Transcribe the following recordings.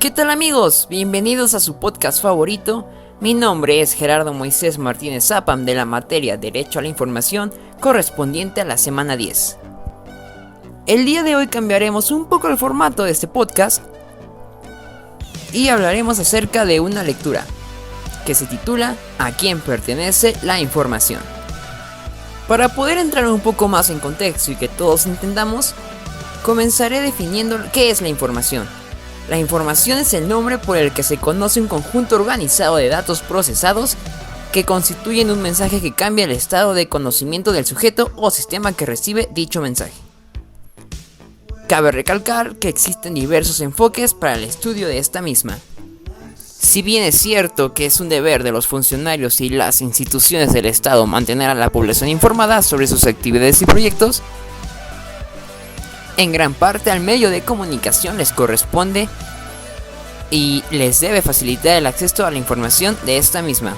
¿Qué tal amigos? Bienvenidos a su podcast favorito. Mi nombre es Gerardo Moisés Martínez Zapam de la materia Derecho a la Información correspondiente a la semana 10. El día de hoy cambiaremos un poco el formato de este podcast y hablaremos acerca de una lectura que se titula ¿A quién pertenece la información? Para poder entrar un poco más en contexto y que todos entendamos, comenzaré definiendo qué es la información. La información es el nombre por el que se conoce un conjunto organizado de datos procesados que constituyen un mensaje que cambia el estado de conocimiento del sujeto o sistema que recibe dicho mensaje. Cabe recalcar que existen diversos enfoques para el estudio de esta misma. Si bien es cierto que es un deber de los funcionarios y las instituciones del Estado mantener a la población informada sobre sus actividades y proyectos, en gran parte al medio de comunicación les corresponde y les debe facilitar el acceso a la información de esta misma.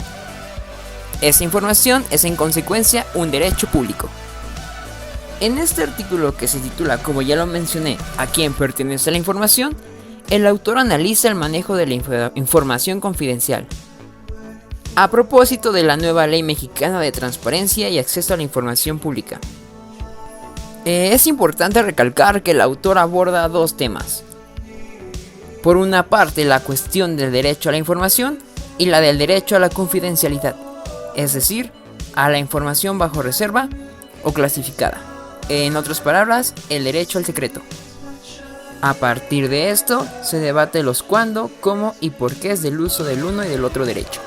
Esta información es en consecuencia un derecho público. En este artículo que se titula, como ya lo mencioné, ¿A quién pertenece la información?, el autor analiza el manejo de la información confidencial. A propósito de la nueva Ley Mexicana de Transparencia y Acceso a la Información Pública. Es importante recalcar que el autor aborda dos temas. Por una parte, la cuestión del derecho a la información y la del derecho a la confidencialidad, es decir, a la información bajo reserva o clasificada. En otras palabras, el derecho al secreto. A partir de esto, se debate los cuándo, cómo y por qué es del uso del uno y del otro derecho.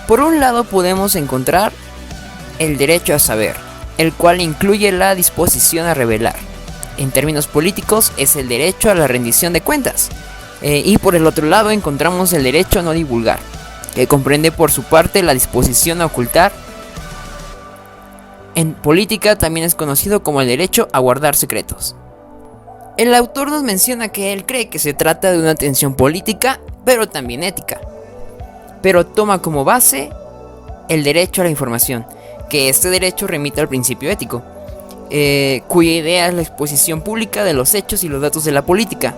Por un lado podemos encontrar el derecho a saber, el cual incluye la disposición a revelar. En términos políticos es el derecho a la rendición de cuentas. Y por el otro lado encontramos el derecho a no divulgar, que comprende por su parte la disposición a ocultar. En política también es conocido como el derecho a guardar secretos. El autor nos menciona que él cree que se trata de una tensión política, pero también ética. Pero toma como base el derecho a la información, que este derecho remite al principio ético, cuya idea es la exposición pública de los hechos y los datos de la política.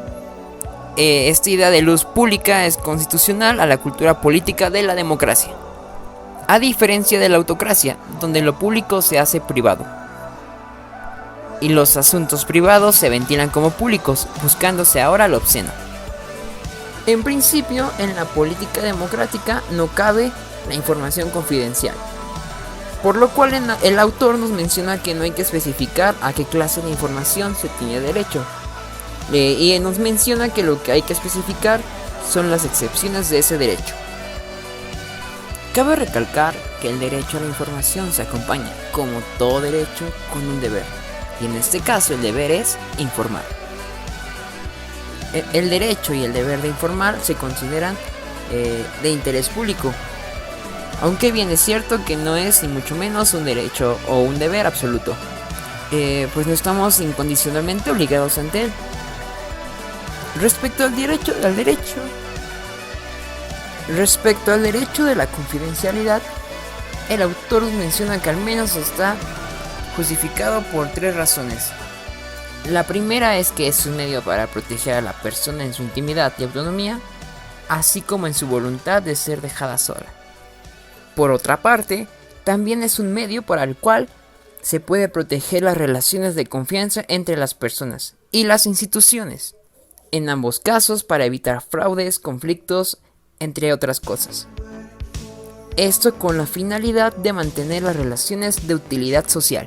Esta idea de luz pública es constitucional a la cultura política de la democracia, a diferencia de la autocracia, donde lo público se hace privado y los asuntos privados se ventilan como públicos, buscándose ahora lo obsceno. En principio, en la política democrática no cabe la información confidencial, por lo cual el autor nos menciona que no hay que especificar a qué clase de información se tiene derecho, y nos menciona que lo que hay que especificar son las excepciones de ese derecho. Cabe recalcar que el derecho a la información se acompaña, como todo derecho, con un deber, y en este caso el deber es informar. El derecho y el deber de informar se consideran de interés público, aunque bien es cierto que no es ni mucho menos un derecho o un deber absoluto, pues no estamos incondicionalmente obligados ante él. Respecto al derecho de la confidencialidad, el autor menciona que al menos está justificado por tres razones. La primera es que es un medio para proteger a la persona en su intimidad y autonomía, así como en su voluntad de ser dejada sola. Por otra parte, también es un medio para el cual se puede proteger las relaciones de confianza entre las personas y las instituciones, en ambos casos para evitar fraudes, conflictos, entre otras cosas. Esto con la finalidad de mantener las relaciones de utilidad social.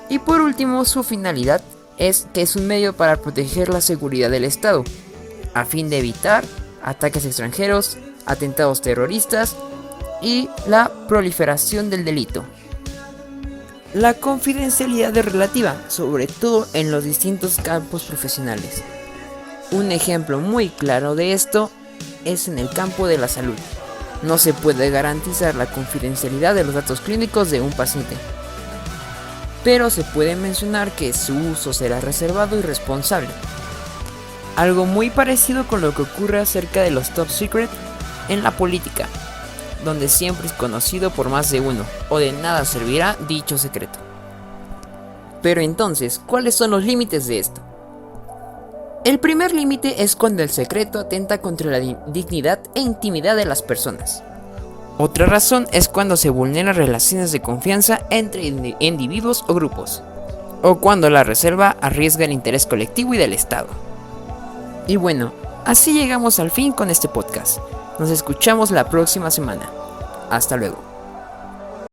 Y por último, su finalidad es que es un medio para proteger la seguridad del Estado, a fin de evitar ataques extranjeros, atentados terroristas y la proliferación del delito. La confidencialidad es relativa, sobre todo en los distintos campos profesionales. Un ejemplo muy claro de esto es en el campo de la salud. No se puede garantizar la confidencialidad de los datos clínicos de un paciente, pero se puede mencionar que su uso será reservado y responsable. Algo muy parecido con lo que ocurre acerca de los top secret en la política, donde siempre es conocido por más de uno, o de nada servirá dicho secreto. Pero entonces, ¿cuáles son los límites de esto? El primer límite es cuando el secreto atenta contra la dignidad e intimidad de las personas. Otra razón es cuando se vulneran relaciones de confianza entre individuos o grupos, o cuando la reserva arriesga el interés colectivo y del Estado. Y bueno, así llegamos al fin con este podcast. Nos escuchamos la próxima semana. Hasta luego.